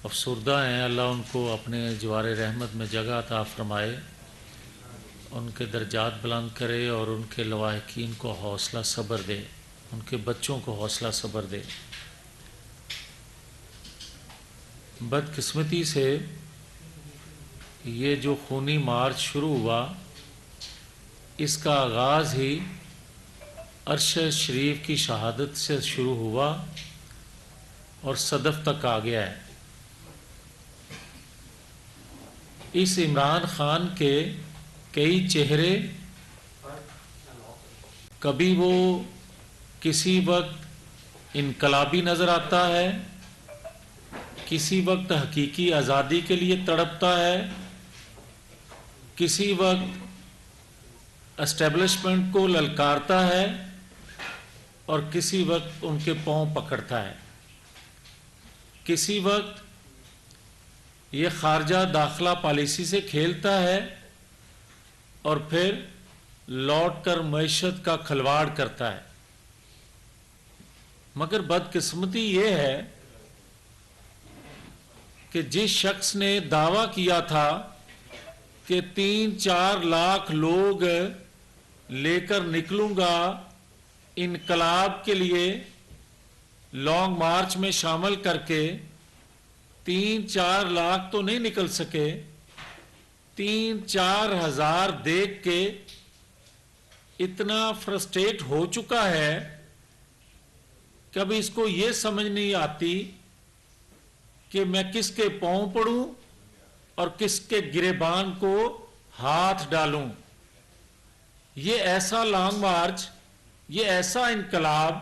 افسردہ ہیں، اللہ ان کو اپنے جوار رحمت میں جگہ عطا فرمائے، ان کے درجات بلند کرے اور ان کے لواحقین کو حوصلہ صبر دے، ان کے بچوں کو حوصلہ صبر دے۔ بدقسمتی سے یہ جو خونی مارچ شروع ہوا، اس کا آغاز ہی عرش شریف کی شہادت سے شروع ہوا اور صدف تک آ گیا ہے۔ اس عمران خان کے کئی چہرے، کبھی وہ کسی وقت انقلابی نظر آتا ہے، کسی وقت حقیقی آزادی کے لیے تڑپتا ہے، کسی وقت اسٹیبلشمنٹ کو للکارتا ہے اور کسی وقت ان کے پاؤں پکڑتا ہے۔ کسی وقت یہ خارجہ داخلہ پالیسی سے کھیلتا ہے اور پھر لوٹ کر معیشت کا کھلواڑ کرتا ہے۔ مگر بدقسمتی یہ ہے کہ جس شخص نے دعویٰ کیا تھا کہ 3-4 لاکھ لوگ لے کر نکلوں گا انقلاب کے لیے، لانگ مارچ میں شامل کر کے، 3-4 لاکھ تو نہیں نکل سکے، 3-4 ہزار دیکھ کے اتنا فرسٹریٹ ہو چکا ہے کہ اب اس کو یہ سمجھ نہیں آتی کہ میں کس کے پاؤں پڑوں اور کس کے گریبان کو ہاتھ ڈالوں۔ یہ ایسا لانگ مارچ، یہ ایسا انقلاب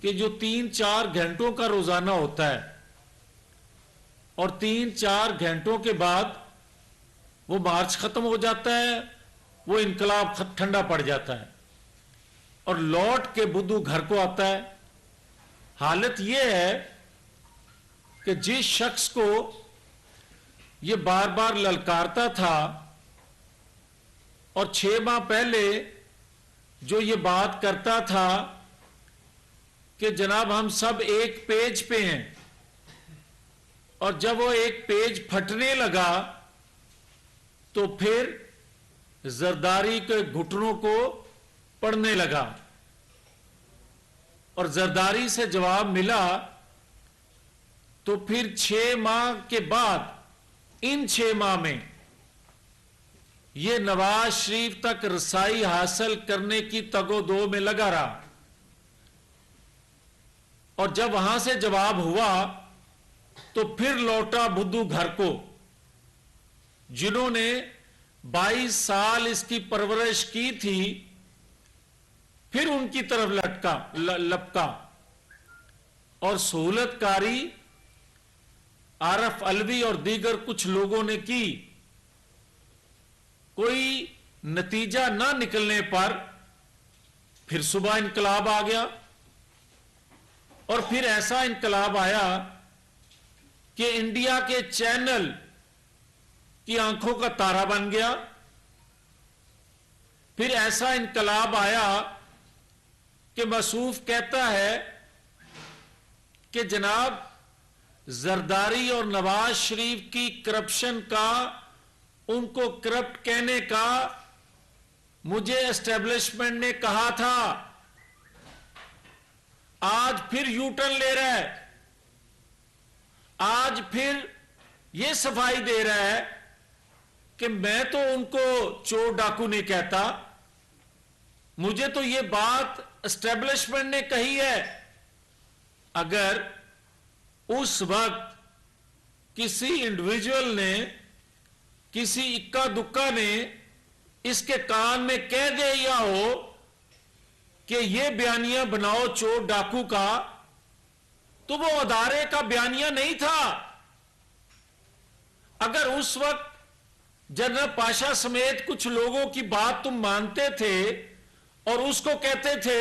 کہ جو 3-4 گھنٹوں کا روزانہ ہوتا ہے اور 3-4 گھنٹوں کے بعد وہ مارچ ختم ہو جاتا ہے، وہ انقلاب ٹھنڈا پڑ جاتا ہے اور لوٹ کے بدھو گھر کو آتا ہے۔ حالت یہ ہے کہ جس شخص کو یہ بار بار للکارتا تھا اور 6 ماہ پہلے جو یہ بات کرتا تھا کہ جناب ہم سب ایک پیج پہ ہیں، اور جب وہ ایک پیج پھٹنے لگا تو پھر زرداری کے گھٹنوں کو پڑنے لگا، اور زرداری سے جواب ملا تو پھر 6 ماہ کے بعد، ان 6 ماہ میں یہ نواز شریف تک رسائی حاصل کرنے کی تگ و دو میں لگا رہا، اور جب وہاں سے جواب ہوا تو پھر لوٹا بدھو گھر کو، جنہوں نے 22 سال اس کی پرورش کی تھی، پھر ان کی طرف لپکا اور سہولت کاری عارف علوی اور دیگر کچھ لوگوں نے کی۔ کوئی نتیجہ نہ نکلنے پر پھر صبح انقلاب آ گیا، اور پھر ایسا انقلاب آیا کہ انڈیا کے چینل کی آنکھوں کا تارا بن گیا۔ پھر ایسا انقلاب آیا کہ موصوف کہتا ہے کہ جناب زرداری اور نواز شریف کی کرپشن کا، ان کو کرپٹ کہنے کا مجھے اسٹیبلشمنٹ نے کہا تھا۔ آج پھر یو ٹرن لے رہا ہے، آج پھر یہ صفائی دے رہا ہے کہ میں تو ان کو چور ڈاکو نہیں کہتا، مجھے تو یہ بات اسٹیبلشمنٹ نے کہی ہے۔ اگر اس وقت کسی انڈیویجول نے، کسی اکا دکا نے اس کے کان میں کہہ دیا ہو کہ یہ بیانیہ بناؤ چور ڈاکو کا، تو وہ ادارے کا بیانیہ نہیں تھا۔ اگر اس وقت جنرل پاشا سمیت کچھ لوگوں کی بات تم مانتے تھے اور اس کو کہتے تھے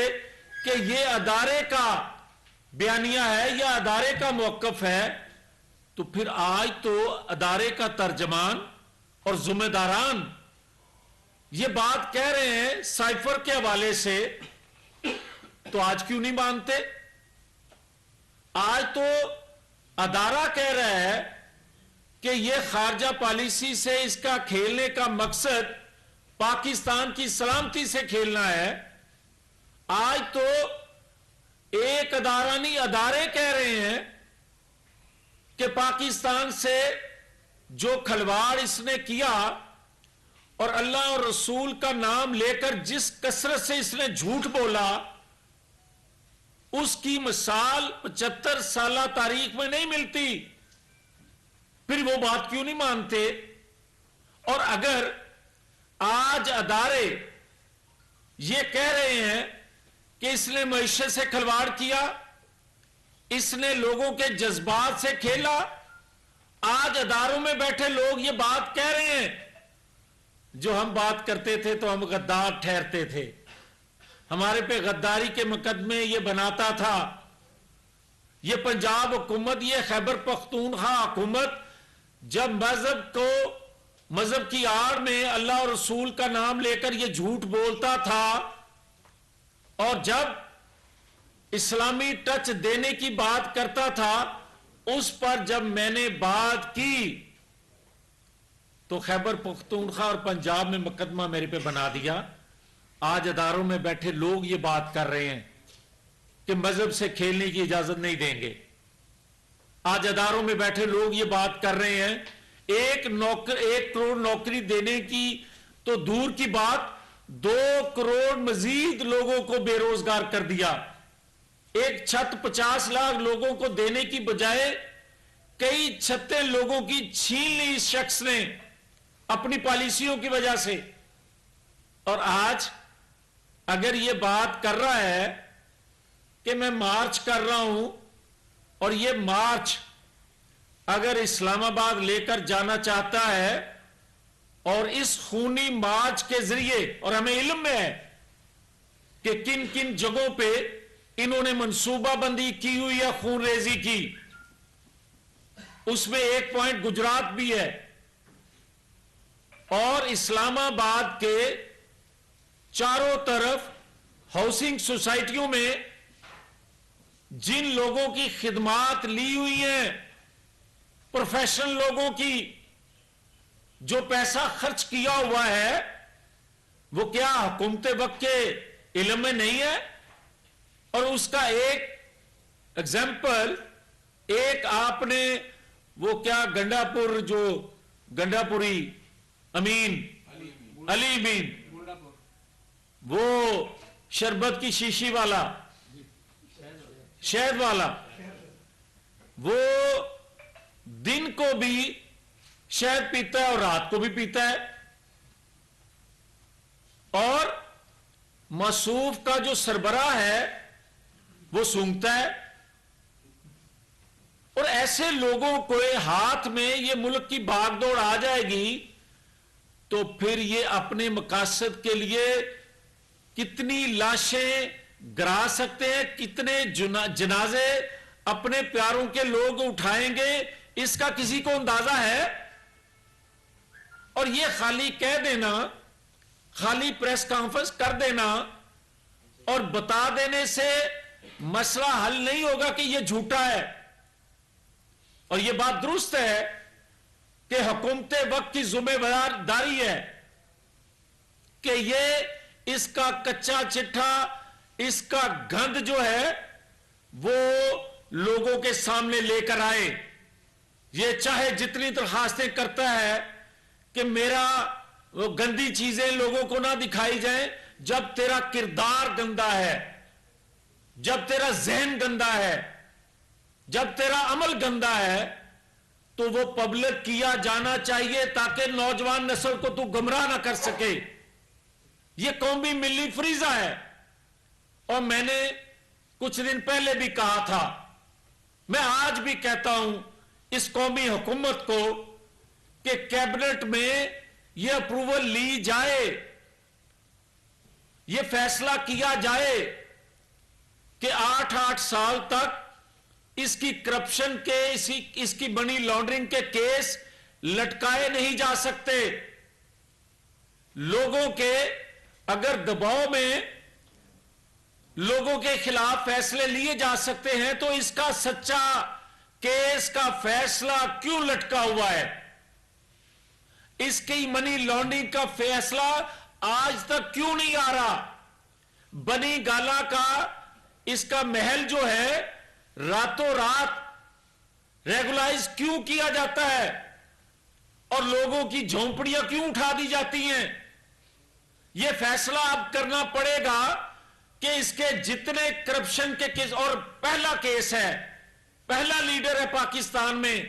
کہ یہ ادارے کا بیانیہ ہے یا ادارے کا موقف ہے، تو پھر آج تو ادارے کا ترجمان اور ذمہ داران یہ بات کہہ رہے ہیں سائفر کے حوالے سے، تو آج کیوں نہیں مانتے؟ آج تو ادارہ کہہ رہا ہے کہ یہ خارجہ پالیسی سے اس کا کھیلنے کا مقصد پاکستان کی سلامتی سے کھیلنا ہے. آج تو ایک ادارہ نہیں، ادارے کہہ رہے ہیں کہ پاکستان سے جو کھلواڑ اس نے کیا اور اللہ اور رسول کا نام لے کر جس کثرت سے اس نے جھوٹ بولا، اس کی مثال 75 سالہ تاریخ میں نہیں ملتی. پھر وہ بات کیوں نہیں مانتے؟ اور اگر آج ادارے یہ کہہ رہے ہیں کہ اس نے معیشت سے کھلواڑ کیا، اس نے لوگوں کے جذبات سے کھیلا، آج اداروں میں بیٹھے لوگ یہ بات کہہ رہے ہیں. جو ہم بات کرتے تھے تو ہم غدار ٹھہرتے تھے، ہمارے پہ غداری کے مقدمے یہ بناتا تھا. یہ پنجاب حکومت، یہ خیبر پختونخوا حکومت جب مذہب کی آڑ میں اللہ اور رسول کا نام لے کر یہ جھوٹ بولتا تھا، اور جب اسلامی ٹچ دینے کی بات کرتا تھا، اس پر جب میں نے بات کی تو خیبر پختونخوا اور پنجاب میں مقدمہ میرے پہ بنا دیا. آج اداروں میں بیٹھے لوگ یہ بات کر رہے ہیں کہ مذہب سے کھیلنے کی اجازت نہیں دیں گے. آج اداروں میں بیٹھے لوگ یہ بات کر رہے ہیں 1 کروڑ نوکری دینے کی تو دور کی بات، 2 کروڑ مزید لوگوں کو بے روزگار کر دیا. ایک چھت 50 لاکھ لوگوں کو دینے کی بجائے کئی چھتیں لوگوں کی چھین لی اس شخص نے اپنی پالیسیوں کی وجہ سے. اور آج اگر یہ بات کر رہا ہے کہ میں مارچ کر رہا ہوں، اور یہ مارچ اگر اسلام آباد لے کر جانا چاہتا ہے، اور اس خونی مارچ کے ذریعے، اور ہمیں علم میں ہے کہ کن کن جگہوں پہ انہوں نے منصوبہ بندی کی ہوئی ہے خون ریزی کی، اس میں ایک پوائنٹ گجرات بھی ہے. اور اسلام آباد کے چاروں طرف ہاؤسنگ سوسائٹیوں میں جن لوگوں کی خدمات لی ہوئی ہیں، پروفیشنل لوگوں کی، جو پیسہ خرچ کیا ہوا ہے، وہ کیا حکومت وقت کے علم میں نہیں ہے؟ اور اس کا ایک ایگزامپل، ایک آپ نے وہ کیا گنڈا پوری امین علی امین، وہ شربت کی شیشی والا، شہد والا، وہ دن کو بھی شہد پیتا ہے اور رات کو بھی پیتا ہے. اور موصوف کا جو سربراہ ہے وہ سونگتا ہے. اور ایسے لوگوں کو ہاتھ میں یہ ملک کی بھاگ دوڑ آ جائے گی تو پھر یہ اپنے مقاصد کے لیے کتنی لاشیں گرا سکتے ہیں، کتنے جنازے اپنے پیاروں کے لوگ اٹھائیں گے، اس کا کسی کو اندازہ ہے؟ اور یہ خالی کہہ دینا، خالی پریس کانفرنس کر دینا اور بتا دینے سے مسئلہ حل نہیں ہوگا کہ یہ جھوٹا ہے. اور یہ بات درست ہے کہ حکومت وقت کی ذمہ داری ہے کہ یہ اس کا کچا چٹھا، اس کا گند جو ہے وہ لوگوں کے سامنے لے کر آئے. یہ چاہے جتنی درخواستیں کرتا ہے کہ میرا وہ گندی چیزیں لوگوں کو نہ دکھائی جائیں، جب تیرا کردار گندا ہے، جب تیرا ذہن گندا ہے، جب تیرا عمل گندا ہے، تو وہ پبلک کیا جانا چاہیے تاکہ نوجوان نسل کو تو گمراہ نہ کر سکے. یہ قومی ملی فریضہ ہے. اور میں نے کچھ دن پہلے بھی کہا تھا، میں آج بھی کہتا ہوں اس قومی حکومت کو کہ کیبنٹ میں یہ اپروول لی جائے، یہ فیصلہ کیا جائے کہ 8 سال تک اس کی کرپشن کے، اس کی منی لانڈرنگ کے کیس لٹکائے نہیں جا سکتے. لوگوں کے اگر دباؤ میں لوگوں کے خلاف فیصلے لیے جا سکتے ہیں تو اس کا سچا کیس کا فیصلہ کیوں لٹکا ہوا ہے؟ اس کی منی لانڈرنگ کا فیصلہ آج تک کیوں نہیں آ رہا؟ بنی گالا کا اس کا محل جو ہے راتوں رات ریگولائز کیوں کیا جاتا ہے اور لوگوں کی جھونپڑیاں کیوں اٹھا دی جاتی ہیں؟ یہ فیصلہ اب کرنا پڑے گا کہ اس کے جتنے کرپشن کے کیس، اور پہلا کیس ہے، پہلا لیڈر ہے پاکستان میں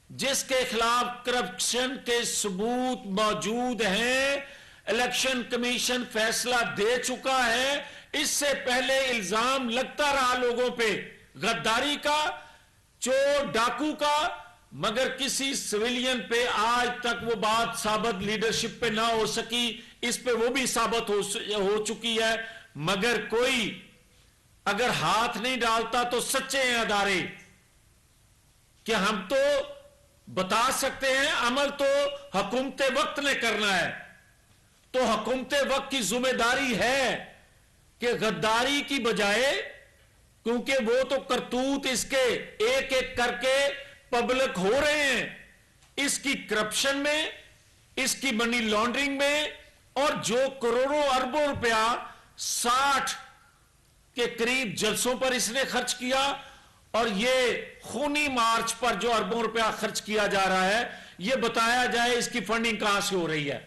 جس کے خلاف کرپشن کے ثبوت موجود ہیں، الیکشن کمیشن فیصلہ دے چکا ہے۔ اس سے پہلے الزام لگتا رہا لوگوں پہ غداری کا، چور ڈاکو کا، مگر کسی سویلین پہ آج تک وہ بات ثابت لیڈرشپ پہ نہ ہو سکی۔ اس پہ وہ بھی ثابت ہو چکی ہے، مگر کوئی اگر ہاتھ نہیں ڈالتا تو سچے ہیں ادارے کہ ہم تو بتا سکتے ہیں، عمل تو حکومت وقت نے کرنا ہے۔ تو حکومت وقت کی ذمہ داری ہے کہ غداری کی بجائے، کیونکہ وہ تو کرتوت اس کے ایک ایک کر کے پبلک ہو رہے ہیں، اس کی کرپشن میں، اس کی منی لانڈرنگ میں، اور جو کروڑوں اربوں روپیہ 60 کے قریب جلسوں پر اس نے خرچ کیا، اور یہ خونی مارچ پر جو اربوں روپیہ خرچ کیا جا رہا ہے، یہ بتایا جائے اس کی فنڈنگ کہاں سے ہو رہی ہے۔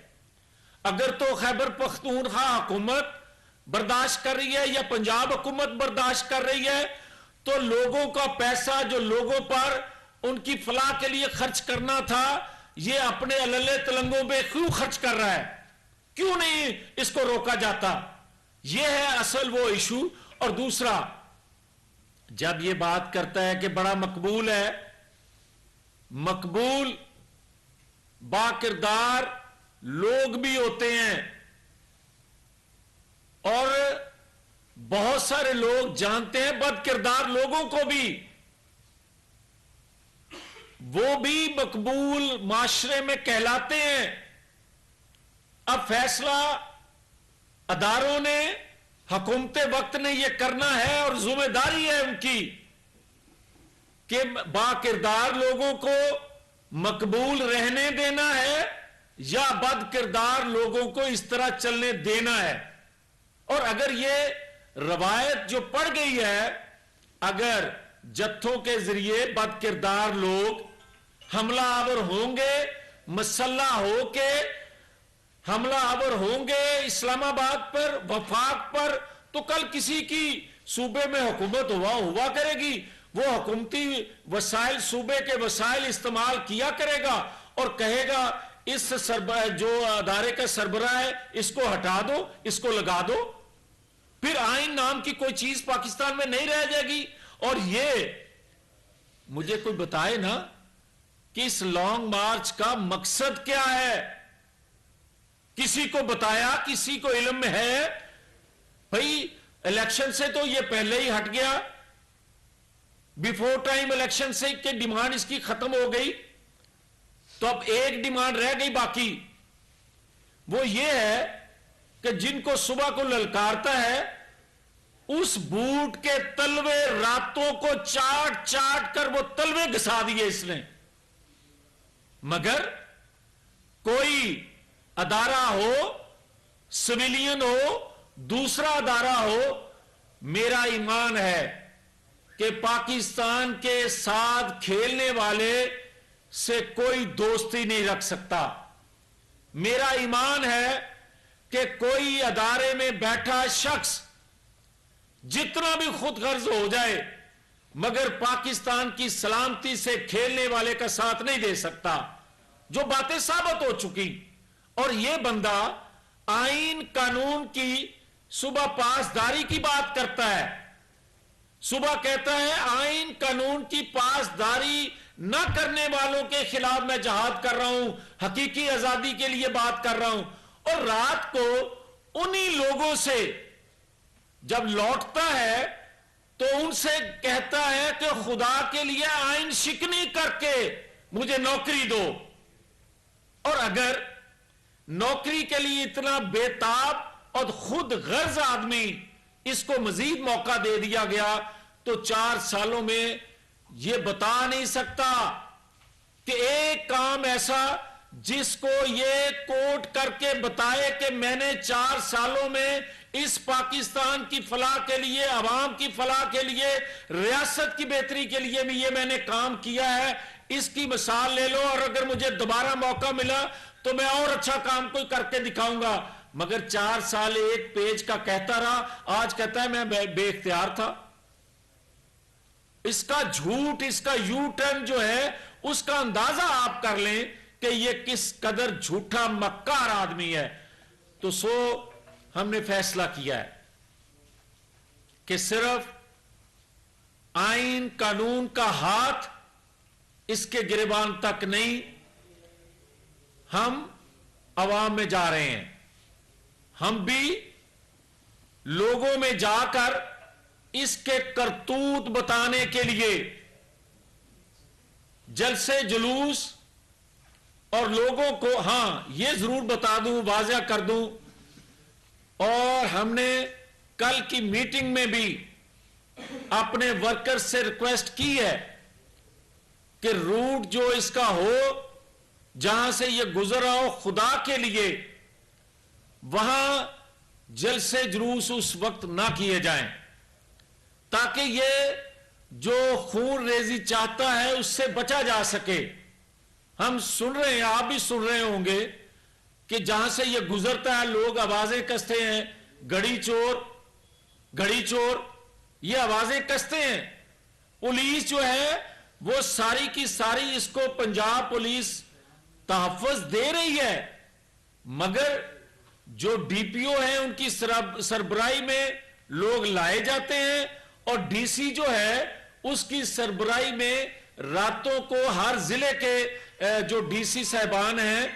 اگر تو خیبر پختونخوا حکومت برداشت کر رہی ہے یا پنجاب حکومت برداشت کر رہی ہے، تو لوگوں کا پیسہ جو لوگوں پر ان کی فلاح کے لیے خرچ کرنا تھا، یہ اپنے اللے تلنگوں پہ کیوں خرچ کر رہا ہے؟ کیوں نہیں اس کو روکا جاتا؟ یہ ہے اصل وہ ایشو۔ اور دوسرا، جب یہ بات کرتا ہے کہ بڑا مقبول ہے، مقبول با کردار لوگ بھی ہوتے ہیں، اور بہت سارے لوگ جانتے ہیں بد کردار لوگوں کو بھی، وہ بھی مقبول معاشرے میں کہلاتے ہیں۔ اب فیصلہ اداروں نے، حکومت وقت نے یہ کرنا ہے، اور ذمہ داری ہے ان کی کہ با کردار لوگوں کو مقبول رہنے دینا ہے یا بد کردار لوگوں کو اس طرح چلنے دینا ہے۔ اور اگر یہ روایت جو پڑ گئی ہے، اگر جتھوں کے ذریعے بد کردار لوگ حملہ آور ہوں گے، مسلح ہو کے حملہ آور ہوں گے اسلام آباد پر، وفاق پر، تو کل کسی کی صوبے میں حکومت ہوا کرے گی، وہ حکومتی وسائل، صوبے کے وسائل استعمال کیا کرے گا اور کہے گا اس جو ادارے کا سربراہ ہے اس کو ہٹا دو، اس کو لگا دو۔ پھر آئین نام کی کوئی چیز پاکستان میں نہیں رہ جائے گی۔ اور یہ مجھے کوئی بتائے نا کہ اس لانگ مارچ کا مقصد کیا ہے؟ کسی کو بتایا؟ کسی کو علم میں ہے؟ بھئی الیکشن سے تو یہ پہلے ہی ہٹ گیا، بیفور ٹائم الیکشن سے کہ ڈیمانڈ اس کی ختم ہو گئی، تو اب ایک ڈیمانڈ رہ گئی باقی، وہ یہ ہے کہ جن کو صبح کو للکارتا ہے اس بوٹ کے تلوے راتوں کو چاٹ چاٹ کر وہ تلوے گھسا دیے اس نے۔ مگر کوئی ادارہ ہو، سویلین ہو، دوسرا ادارہ ہو، میرا ایمان ہے کہ پاکستان کے ساتھ کھیلنے والے سے کوئی دوستی نہیں رکھ سکتا۔ میرا ایمان ہے کہ کوئی ادارے میں بیٹھا شخص جتنا بھی خود غرض ہو جائے مگر پاکستان کی سلامتی سے کھیلنے والے کا ساتھ نہیں دے سکتا، جو باتیں ثابت ہو چکی۔ اور یہ بندہ آئین قانون کی صبح پاسداری کی بات کرتا ہے، صبح کہتا ہے آئین قانون کی پاسداری نہ کرنے والوں کے خلاف میں جہاد کر رہا ہوں، حقیقی آزادی کے لیے بات کر رہا ہوں، اور رات کو انہی لوگوں سے جب لوٹتا ہے تو ان سے کہتا ہے کہ خدا کے لیے آئین شکنی کر کے مجھے نوکری دو۔ اور اگر نوکری کے لیے اتنا بےتاب اور خود غرض آدمی، اس کو مزید موقع دے دیا گیا تو 4 سالوں میں یہ بتا نہیں سکتا کہ ایک کام ایسا جس کو یہ کوٹ کر کے بتائے کہ میں نے 4 سالوں میں اس پاکستان کی فلاح کے لیے، عوام کی فلاح کے لیے، ریاست کی بہتری کے لیے بھی یہ میں نے کام کیا ہے، اس کی مثال لے لو، اور اگر مجھے دوبارہ موقع ملا تو میں اور اچھا کام کوئی کر کے دکھاؤں گا۔ مگر 4 سال ایک پیج کا کہتا رہا، آج کہتا ہے میں بے اختیار تھا۔ اس کا جھوٹ، اس کا یو ٹرن جو ہے، اس کا اندازہ آپ کر لیں کہ یہ کس قدر جھوٹا مکار آدمی ہے۔ تو ہم نے فیصلہ کیا ہے کہ صرف آئین قانون کا ہاتھ اس کے گریبان تک نہیں، ہم عوام میں جا رہے ہیں، ہم بھی لوگوں میں جا کر اس کے کرتوت بتانے کے لیے جلسے جلوس، اور لوگوں کو ہاں یہ ضرور بتا دوں، واضح کر دوں، اور ہم نے کل کی میٹنگ میں بھی اپنے ورکر سے ریکویسٹ کی ہے کہ روٹ جو اس کا ہو، جہاں سے یہ گزر آؤ، خدا کے لیے وہاں جلسے جلوس اس وقت نہ کیے جائیں، تاکہ یہ جو خون ریزی چاہتا ہے اس سے بچا جا سکے۔ ہم سن رہے ہیں، آپ بھی سن رہے ہوں گے کہ جہاں سے یہ گزرتا ہے لوگ آوازیں کستے ہیں، گڑی چور، گڑی چور، یہ آوازیں کستے ہیں۔ پولیس جو ہے وہ ساری کی ساری اس کو پنجاب پولیس تحفظ دے رہی ہے، مگر جو ڈی پی او ہیں ان کی سربراہی میں لوگ لائے جاتے ہیں، اور ڈی سی جو ہے اس کی سربراہی میں راتوں کو ہر ضلع کے جو ڈی سی صاحبان ہیں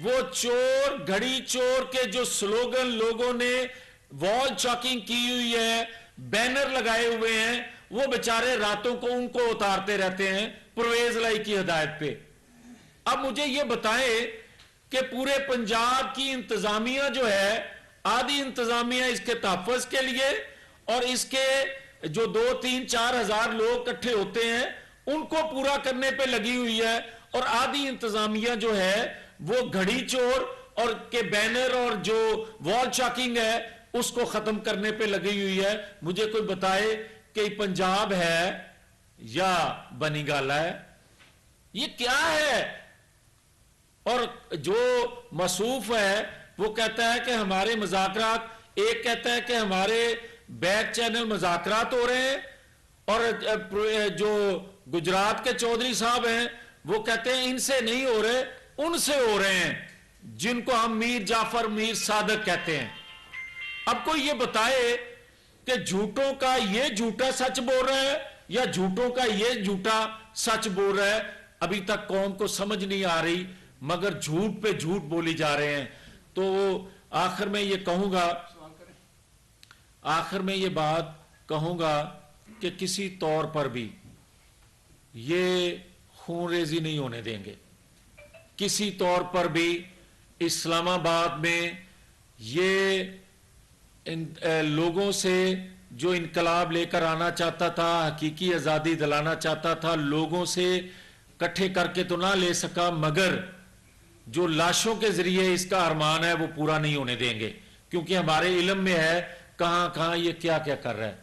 وہ چور، گھڑی چور کے جو سلوگن لوگوں نے وال چاکنگ کی ہوئی ہے، بینر لگائے ہوئے ہیں، وہ بیچارے راتوں کو ان کو اتارتے رہتے ہیں پرویز لائی کی ہدایت پہ۔ اب مجھے یہ بتائیں کہ پورے پنجاب کی انتظامیہ جو ہے، آدھی انتظامیہ اس کے تحفظ کے لیے اور اس کے جو 2-3-4 ہزار لوگ اکٹھے ہوتے ہیں ان کو پورا کرنے پہ لگی ہوئی ہے، اور آدھی انتظامیہ جو ہے وہ گھڑی چور اور کے بینر اور جو وال چاکنگ ہے اس کو ختم کرنے پہ لگی ہوئی ہے۔ مجھے کوئی بتائے کہ پنجاب ہے یا بنی گالا ہے؟ یہ کیا ہے؟ اور جو موصوف ہے وہ کہتا ہے کہ ہمارے مذاکرات، ایک کہتا ہے کہ ہمارے بیک چینل مذاکرات ہو رہے ہیں، اور جو گجرات کے چودھری صاحب ہیں وہ کہتے ہیں ان سے نہیں ہو رہے، ان سے ہو رہے ہیں جن کو ہم میر جعفر، میر صادق کہتے ہیں۔ اب کوئی یہ بتائے کہ جھوٹوں کا یہ جھوٹا سچ بول رہا ہے یا جھوٹوں کا یہ جھوٹا سچ بول رہا ہے؟ ابھی تک قوم کو سمجھ نہیں آ رہی، مگر جھوٹ پہ جھوٹ بولی جا رہے ہیں۔ تو آخر میں یہ کہوں گا، آخر میں یہ بات کہوں گا کہ کسی طور پر بھی یہ خون ریزی نہیں ہونے دیں گے، کسی طور پر بھی اسلام آباد میں یہ لوگوں سے جو انقلاب لے کر آنا چاہتا تھا، حقیقی آزادی دلانا چاہتا تھا، لوگوں سے کٹھے کر کے تو نہ لے سکا، مگر جو لاشوں کے ذریعے اس کا ارمان ہے وہ پورا نہیں ہونے دیں گے، کیونکہ ہمارے علم میں ہے کہاں کہاں یہ کیا کیا کر رہا ہے۔